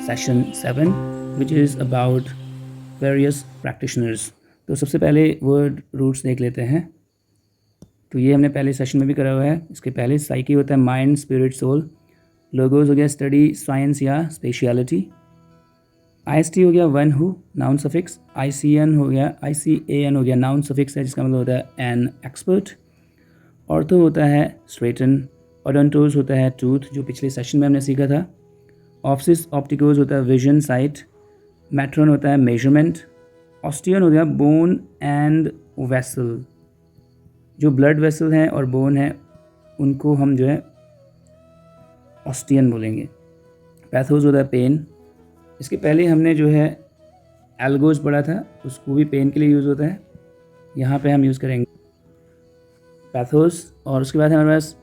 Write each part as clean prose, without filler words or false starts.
Session 7 which is about various practitioners. तो सबसे पहले वर्ड रूट्स देख लेते हैं। तो ये हमने पहले सेशन में भी करा हुआ है। इसके पहले साइकी होता है माइंड, स्पिरिट, सोल। लोगोस हो गया स्टडी, साइंस या स्पेशलिटी। IST हो गया one who, noun suffix. ICAN हो गया नाउन सफिक्स है, जिसका मतलब होता है एन एक्सपर्ट। ऑर्थो होता है स्ट्रेटन। ओडोंटोस होता है टूथ, जो पिछले सेशन में हमने सीखा था। ऑप्सिस ऑप्टिकोस होता है विजन, साइट। मैट्रॉन होता है मेजरमेंट। ऑस्टियन हो गया बोन एंड वेसल। जो ब्लड वेसल हैं और बोन है उनको हम जो है ऑस्टियन बोलेंगे। पैथोस होता है पेन। इसके पहले हमने जो है एल्गोस पढ़ा था, उसको भी पेन के लिए यूज़ होता है। यहाँ पे हम यूज़ करेंगे पैथोस। और उसके बाद हमारे पास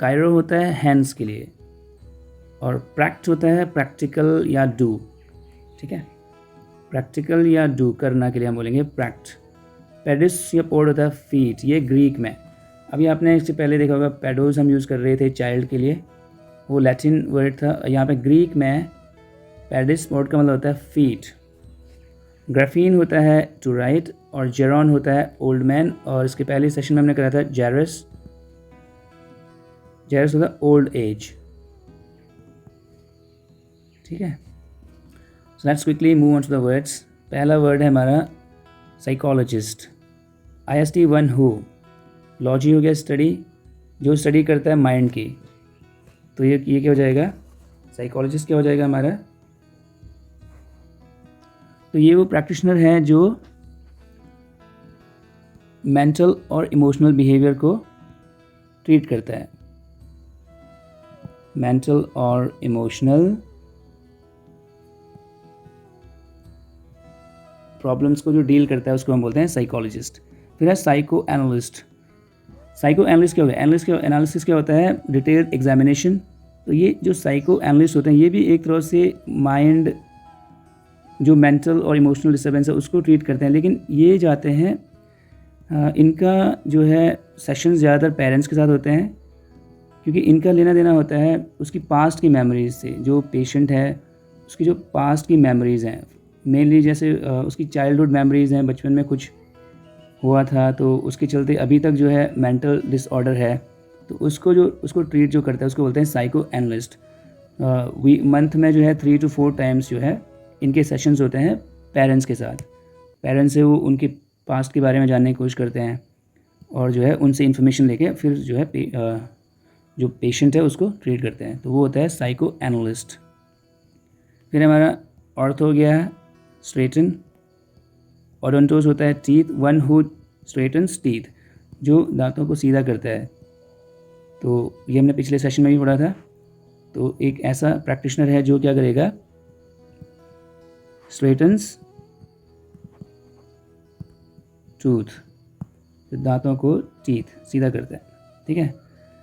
कायरो होता है हैंड्स के लिए। और प्रैक्ट होता है प्रैक्टिकल या डू। ठीक है, प्रैक्टिकल या डू करना के लिए हम बोलेंगे प्रैक्ट। पेडिस या पोड होता है फीट, ये ग्रीक में। अभी आपने इससे पहले देखा होगा पेडोस हम यूज़ कर रहे थे चाइल्ड के लिए, वो लैटिन वर्ड था। यहाँ पे ग्रीक में पेडिस पोड का मतलब होता है फीट। ग्राफीन होता है टू राइट। और जेरॉन होता है ओल्ड मैन। और इसके पहले सेशन में हमने करा था जेरस। जेरस होता है ओल्ड एज। ठीक है, so let's quickly move on to the words. पहला वर्ड है हमारा psychologist. IST one who. Logy हो गया स्टडी, जो स्टडी करता है माइंड की। तो ये क्या हो जाएगा, साइकोलॉजिस्ट क्या हो जाएगा हमारा। तो ये वो प्रैक्टिशनर हैं जो मेंटल और इमोशनल बिहेवियर को ट्रीट करता है। मेंटल और इमोशनल प्रॉब्लम्स को जो डील करता है उसको हम बोलते हैं साइकोलॉजिस्ट। फिर है साइको एनालिस्ट। साइको एनालिस्ट क्या होता है, एनालिसिस क्या होता है, डिटेल्ड एग्जामिनेशन। तो ये जो साइको एनालिस्ट होते हैं ये भी एक तरह से माइंड जो मेंटल और इमोशनल डिस्टर्बेंस है उसको ट्रीट करते हैं। लेकिन ये जाते हैं इनका जो है सेशंस ज़्यादातर पेरेंट्स के साथ होते हैं, क्योंकि इनका लेना देना होता है उसकी पास्ट की मेमोरीज से। जो पेशेंट है उसकी जो पास्ट की मेमोरीज़ हैं, मेनली जैसे उसकी चाइल्डहुड मेमोरीज़ हैं, बचपन में कुछ हुआ था तो उसके चलते अभी तक जो है मेंटल डिसऑर्डर है, तो उसको ट्रीट जो करता है उसको बोलते हैं साइको एनालिस्ट। मंथ में जो है 3 to 4 टाइम्स जो है इनके सेशंस होते हैं पेरेंट्स के साथ। पेरेंट्स से वो उनके पास्ट के बारे में जानने की कोशिश करते हैं और जो है उनसे इन्फॉर्मेशन लेके फिर जो है जो पेशेंट है उसको ट्रीट करते हैं। तो वो होता है साइको एनालिस्ट। फिर हमारा ऑर्थो हो गया है स्ट्रेटन। ओडोंटोस होता है teeth, one who straightens teeth, जो दांतों को सीधा करता है। तो ये हमने पिछले सेशन में भी पढ़ा था। तो एक ऐसा प्रैक्टिशनर है जो क्या करेगा, स्ट्रेटन्स टूथ, दांतों को टीथ सीधा करता है। ठीक है,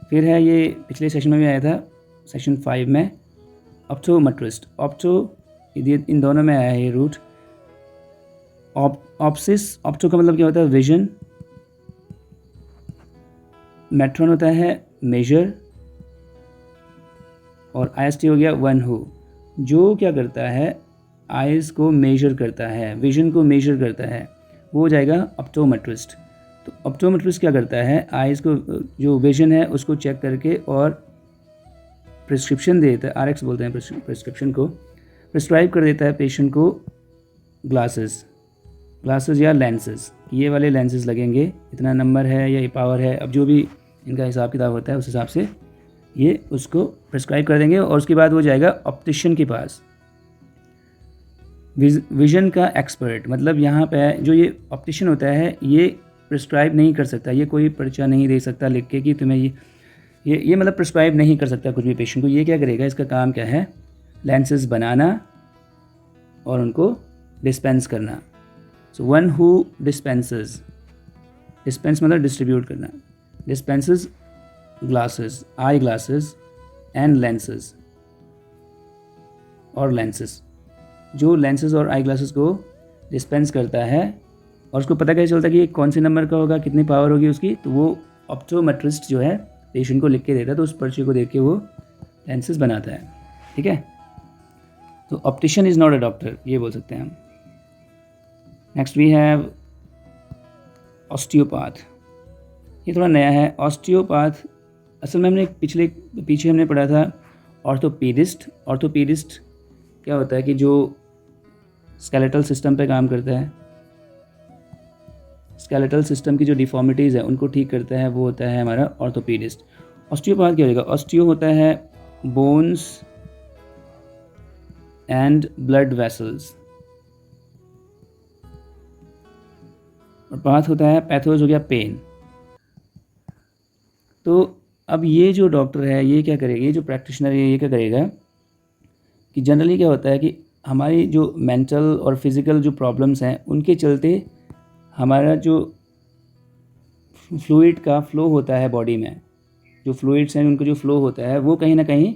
फिर है ये पिछले सेशन में भी आया था सेशन 5 में ऑप्टोमेट्रिस्ट। इन दोनों में आया है ये रूट। ऑप्सिस, ऑप्टो का मतलब क्या होता है विजन। मेट्रॉन होता है मेजर। और IST हो गया वन हु, जो क्या करता है आइज़ को मेजर करता है, विजन को मेजर करता है, वो हो जाएगा ऑप्टोमेट्रिस्ट। तो ऑप्टोमेट्रिस्ट क्या करता है, आइज़ को जो विजन है उसको चेक करके और प्रिस्क्रिप्शन दे देता है, RX बोलते हैं प्रिस्क्रिप्शन को, प्रिस्क्राइब कर देता है पेशेंट को ग्लासेस या लेंसेज। ये वाले लेंसेज लगेंगे, इतना नंबर है या ये पावर है, अब जो भी इनका हिसाब किताब होता है उस हिसाब से ये उसको प्रिस्क्राइब कर देंगे। और उसके बाद वो जाएगा ऑप्टिशियन के पास, विजन का एक्सपर्ट। मतलब यहाँ पे जो ये ऑप्टिशियन होता है ये प्रिस्क्राइब नहीं कर सकता, ये कोई पर्चा नहीं दे सकता लिख के कि तुम्हें ये मतलब प्रिस्क्राइब नहीं कर सकता कुछ भी पेशेंट को। ये क्या करेगा, इसका काम क्या है, लेंसेज बनाना और उनको डिस्पेंस करना। So one who dispenses, dispense मतलब डिस्ट्रीब्यूट करना, dispenses glasses, eye glasses and lenses और लेंसेज। जो लेंसेज और आई ग्लासेस को डिस्पेंस करता है और उसको पता कैसे चलता है कि ये कौन से नंबर का होगा, कितनी पावर होगी उसकी, तो वो ऑप्टोमेट्रिस्ट जो है पेशेंट को लिख के देता है, तो उस पर्ची को देख के वो लेंसेज बनाता है। ठीक है, तो optician is not a doctor, ये बोल सकते हैं हम। Next we have osteopath. ये थोड़ा नया है। ऑस्टियोपैथ असल में हमने पीछे हमने पढ़ा था ऑर्थोपीडिस्ट। ऑर्थोपीडिस्ट क्या होता है कि जो स्केलेटल सिस्टम पे काम करता है, स्केलेटल सिस्टम की जो डिफॉर्मिटीज़ है उनको ठीक करता है, वो होता है हमारा ऑर्थोपीडिस्ट। ऑस्टियोपैथ क्या होगा? ऑस्टियो होता है बोन्स एंड ब्लड वेसल्स, और पाथ होता है, पैथोज हो गया पेन। तो अब ये जो डॉक्टर है ये क्या करेगा, ये जो प्रैक्टिशनर है ये क्या करेगा कि जनरली क्या होता है कि हमारी जो मेंटल और फिज़िकल जो प्रॉब्लम्स हैं उनके चलते हमारा जो फ्लूइड का फ़्लो होता है बॉडी में, जो फ्लूइड्स हैं उनको जो फ़्लो होता है वो कहीं ना कहीं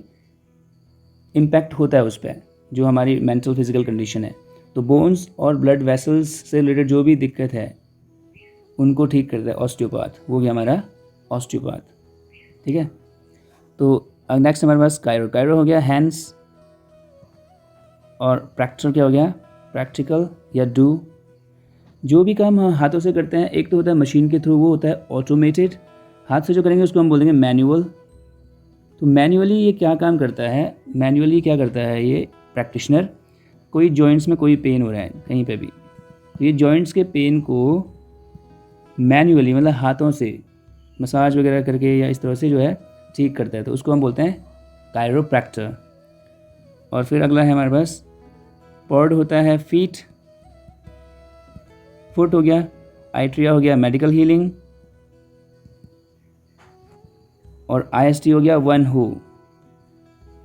इम्पैक्ट होता है उस पर, जो हमारी मेंटल फिज़िकल कंडीशन है। तो बोन्स और ब्लड वेसल्स से रिलेटेड जो भी दिक्कत है उनको ठीक करता है ऑस्टियोपैथ, वो गया हमारा ऑस्टियोपैथ। ठीक है, तो नेक्स्ट हमारे पास कायरो। कायरो हो गया हैंड्स, और प्रैक्टिकल क्या हो गया? प्रैक्टिकल या डू। जो भी काम हम हाथों से करते हैं, एक तो होता है मशीन के थ्रू, वो होता है ऑटोमेटेड। हाथ से जो करेंगे उसको हम बोल देंगे मैनुअल। तो मैनुअली ये क्या काम करता है? मैनुअली क्या करता है ये प्रैक्टिशनर? कोई जॉइंट्स में कोई पेन हो रहा है कहीं पे भी, तो ये जॉइंट्स के पेन को मैनुअली मतलब हाथों से मसाज वगैरह करके या इस तरह से जो है ठीक करता है, तो उसको हम बोलते हैं कायरोप्रैक्टर। और फिर अगला है हमारे पास पॉड होता है फीट, फुट हो गया, आइट्रिया हो गया मेडिकल हीलिंग, और IST हो गया वन हु,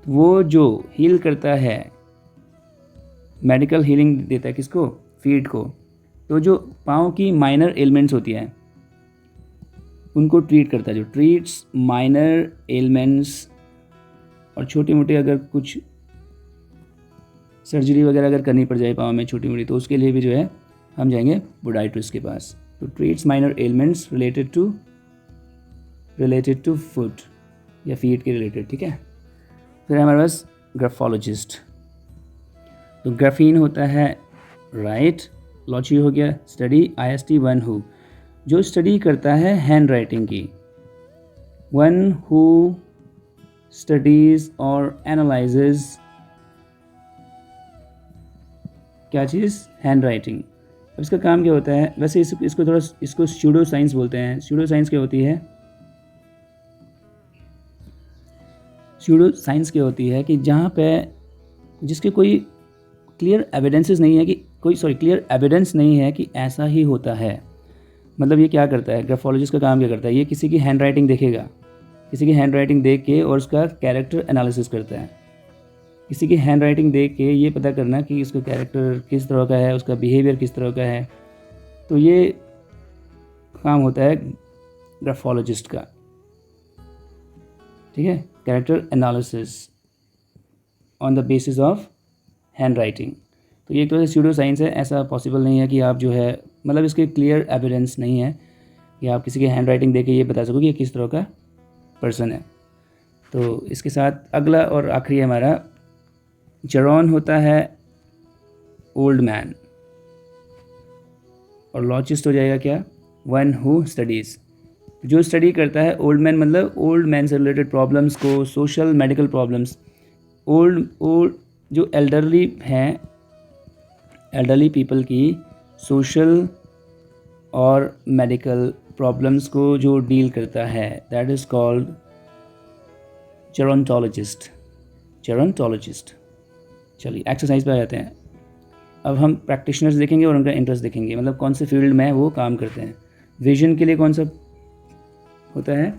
वो जो हील करता है, मेडिकल हीलिंग देता है किसको? फीट को। तो जो पाँव की माइनर एलिमेंट्स होती हैं उनको ट्रीट करता है, जो ट्रीट्स माइनर एलिमेंट्स, और छोटी मोटी अगर कुछ सर्जरी वगैरह अगर करनी पड़ जाए पाँव में छोटी मोटी, तो उसके लिए भी जो है हम जाएंगे पोडाइट्रिस्ट के पास। तो treats minor ailments related to foot या फीट के रिलेटेड। ठीक है, फिर हमारे पास ग्राफोलॉजिस्ट। तो ग्राफीन होता है राइट, लॉची हो गया स्टडी, IST वन हु, जो स्टडी करता है हैंड राइटिंग की। वन हु स्टडीज और एनालाइजेज क्या चीज़? Hand writing. अब इसका काम क्या होता है? वैसे इसको स्यूडो साइंस बोलते हैं। स्यूडो साइंस क्या होती है? स्यूडो साइंस क्या होती है कि जहाँ पे जिसके कोई क्लियर एविडेंसेस नहीं है कि क्लियर एविडेंस नहीं है कि ऐसा ही होता है। मतलब ये क्या करता है, ग्राफोलॉजिस्ट का काम क्या करता है? ये किसी की हैंड राइटिंग देखेगा, किसी की हैंड राइटिंग देख के और उसका कैरेक्टर एनालिसिस करता है। किसी की हैंड राइटिंग देख के ये पता करना कि इसका कैरेक्टर किस तरह का है, उसका बिहेवियर किस तरह का है। तो ये काम होता है ग्राफोलॉजिस्ट का। ठीक है, character analysis on the basis of hand writing. तो ये एक तरह से स्यूडो साइंस है। ऐसा पॉसिबल नहीं है कि आप जो है मतलब इसके क्लियर एविडेंस नहीं है कि आप किसी की हैंड राइटिंग देख के ये बता सको कि ये किस तरह का पर्सन है। तो इसके साथ अगला और आखिरी हमारा जेरॉन होता है ओल्ड मैन, और लॉजिस्ट हो जाएगा क्या? वन हु स्टडीज़, जो स्टडी करता है। ओल्ड मैन मतलब ओल्ड मैन से रिलेटेड प्रॉब्लम्स को, सोशल मेडिकल प्रॉब्लम्स, ओल्ड जो एल्डरली हैं, एल्डरली पीपल की सोशल और मेडिकल प्रॉब्लम्स को जो डील करता है, दैट इज़ कॉल्ड जेरोंटोलॉजिस्ट। जेरोंटोलॉजिस्ट। चलिए एक्सरसाइज पे आ जाते हैं। अब हम प्रैक्टिशनर्स देखेंगे और उनका इंटरेस्ट देखेंगे, मतलब कौन से फील्ड में वो काम करते हैं। विजन के लिए कौन सा होता है?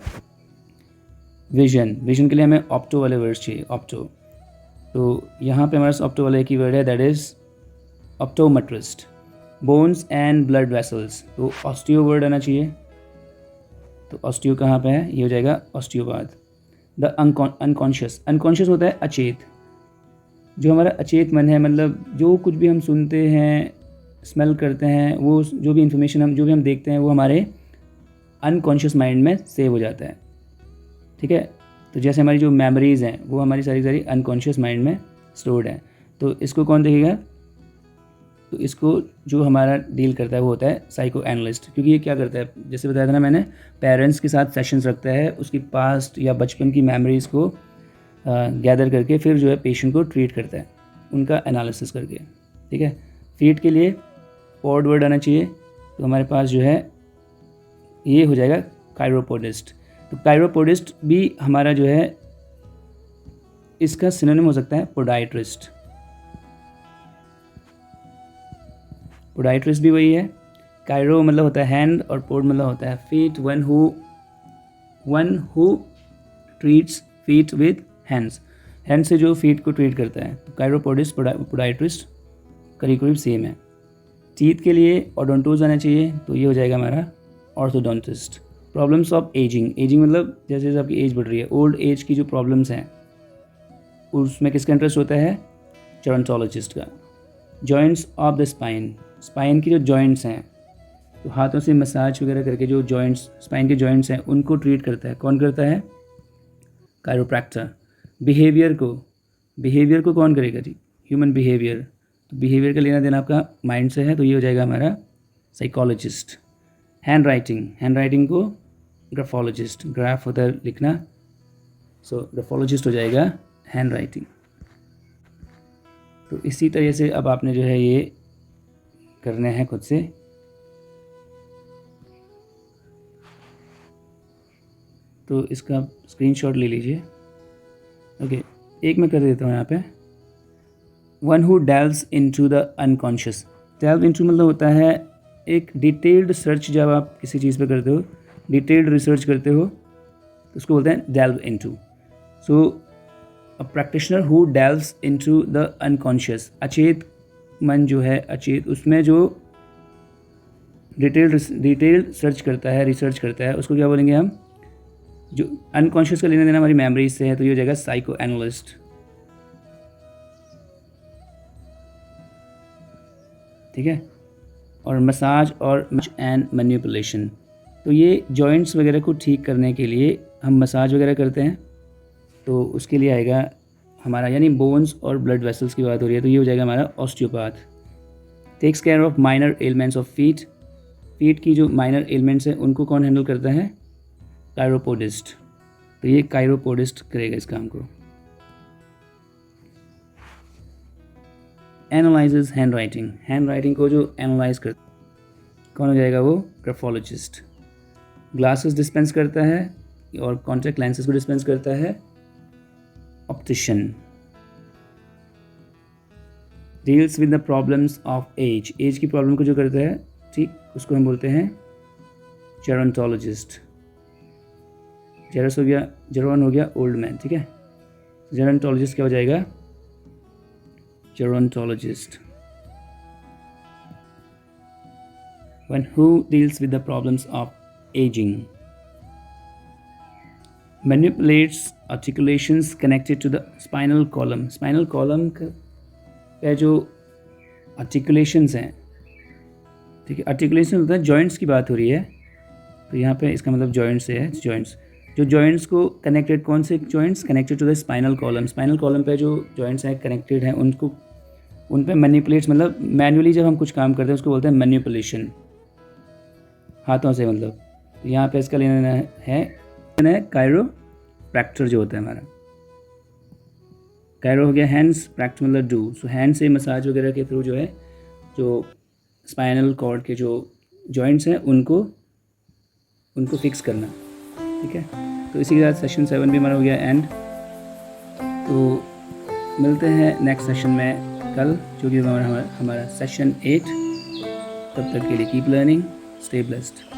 विजन के लिए हमें ऑप्टो वाले वर्ड्स चाहिए, ऑप्टो। तो यहाँ पे हमारे पास ऑप्टो वाला एक ही वर्ड है, that is optometrist. Bones and blood vessels, तो ऑस्टियो वर्ड आना चाहिए। तो ऑस्टियो कहाँ पे है? ये हो जाएगा ऑस्टियोपैथ। द अनकॉन्शियस होता है अचेत, जो हमारा अचेत मन है, मतलब जो कुछ भी हम सुनते हैं, स्मेल करते हैं, वो जो भी इंफॉर्मेशन जो भी हम देखते हैं वो हमारे अनकॉन्शियस माइंड में सेव हो जाता है। ठीक है, तो जैसे हमारी जो मेमोरीज़ हैं वो हमारी सारी अनकॉन्शियस माइंड में स्टोर्ड है। तो इसको कौन देखेगा? तो इसको जो हमारा डील करता है वो होता है साइको एनालिस्ट, क्योंकि ये क्या करता है, जैसे बताया था ना मैंने, पेरेंट्स के साथ सेशंस रखता है, उसकी पास्ट या बचपन की मेमोरीज़ को गैदर करके फिर जो है पेशेंट को ट्रीट करता है, उनका एनालिसिस करके। ठीक है, फीट के लिए पॉड वर्ड आना चाहिए, तो हमारे पास जो है ये हो जाएगा कायरोपोडिस्ट। तो कायरोपोडिस्ट भी हमारा जो है इसका सिनोनिम हो सकता है पोडाइट्रिस्ट। पोडाइट्रिस्ट भी वही है। कायरो मतलब होता है हैंड और पोड मतलब होता है feet, one who treats feet with hands, hand से जो फीट को ट्रीट करता है। तो कायरोपोडिस्ट पोडाइट्रिस्ट करीब करीब सेम है। टीथ के लिए ओडोंटोज आना चाहिए, तो ये हो जाएगा हमारा orthodontist. Problems of ageing, ageing मतलब जैसे जैसे आपकी एज बढ़ रही है, ओल्ड एज की जो प्रॉब्लम्स हैं उसमें किसका इंटरेस्ट होता है? जेरोंटोलॉजिस्ट का। Joints of the spine, spine की जो जॉइंट्स हैं, तो हाथों से मसाज वगैरह करके जो जॉइंट्स, स्पाइन के जॉइंट्स हैं, उनको ट्रीट करता है। कौन करता है? कायरोप्रैक्टर। बिहेवियर को कौन करेगा जी? Human behaviour. तो बिहेवियर का लेना देना आपका माइंड से है, तो ये हो जाएगा हमारा साइकोलॉजिस्ट। हैंड राइटिंग को ग्राफोलॉजिस्ट, ग्राफ होता है लिखना, सो ग्राफोलॉजिस्ट हो जाएगा हैंड राइटिंग। तो इसी तरह से अब आपने जो है ये करना है खुद से। तो इसका स्क्रीनशॉट ले लीजिए। ओके, एक मैं कर देता हूँ यहाँ पे। One who delves into the unconscious. Delve into मतलब होता है एक डिटेल्ड सर्च, जब आप किसी चीज़ पे करते हो, डिटेल्ड रिसर्च करते हो, तो उसको बोलते हैं delve into. So a practitioner who delves into the unconscious, अचेत मन जो है, अचेत, उसमें जो डिटेल्ड सर्च करता है, रिसर्च करता है, उसको क्या बोलेंगे हम? जो अनकॉन्शियस का लेना देना हमारी मेमोरीज से है, तो ये हो जाएगा साइको एनालिस्ट। ठीक है, और मसाज और एंड मैनिपुलेशन, तो ये जॉइंट्स वगैरह को ठीक करने के लिए हम मसाज वगैरह करते हैं, तो उसके लिए आएगा हमारा, यानी बोन्स और ब्लड वेसल्स की बात हो रही है, तो ये हो जाएगा हमारा osteopath. Takes care of minor ailments of feet, feet की जो माइनर एलिमेंट्स हैं उनको कौन हैंडल करता है? कायरोपोडिस्ट। तो ये कायरोपोडिस्ट करेगा इस काम को। एनालाइजेज हैंड राइटिंग को जो एनालाइज कर, कौन हो जाएगा वो? ग्राफोलॉजिस्ट। ग्लासेस डिस्पेंस करता है और कॉन्टैक्ट लेंसेज को डिस्पेंस करता है optician. Deals with the problems of age की प्रॉब्लम को जो करता है, ठीक, उसको हम बोलते हैं जेरोंटोलॉजिस्ट। जेरोन हो गया ओल्ड मैन, ठीक है। जेरोंटोलॉजिस्ट क्या हो जाएगा? gerontologist, one who deals with the problems of aging, manipulates articulations connected to the spinal column का जो articulations हैं, ठीक है, articulation होता है, joints की बात हो रही है, तो यहाँ पे इसका मतलब joints से है, जो joints को connected, कौन से joints connected to the spinal column पे जो joints हैं connected हैं, उन पे मैनिपुलेट्स, मतलब मैन्युअली जब हम कुछ काम करते हैं उसको बोलते हैं मैनिपुलेशन, हाथों से, मतलब। तो यहाँ पे इसका लेना है कायरोप्रैक्टर जो होता है हमारा। कायरो हो गया हैंड्स, प्रैक्टर मतलब डू, सो हैंड से मसाज वगैरह के थ्रू जो है, जो स्पाइनल कॉर्ड के जो जॉइंट्स हैं उनको फिक्स करना, ठीक है। तो इसी के साथ सेशन 7 भी हमारा हो गया एंड। तो मिलते हैं नेक्स्ट सेशन में कल, जो कि हमारा सेशन 8। तब तक के लिए कीप लर्निंग, स्टे ब्लेस्ड।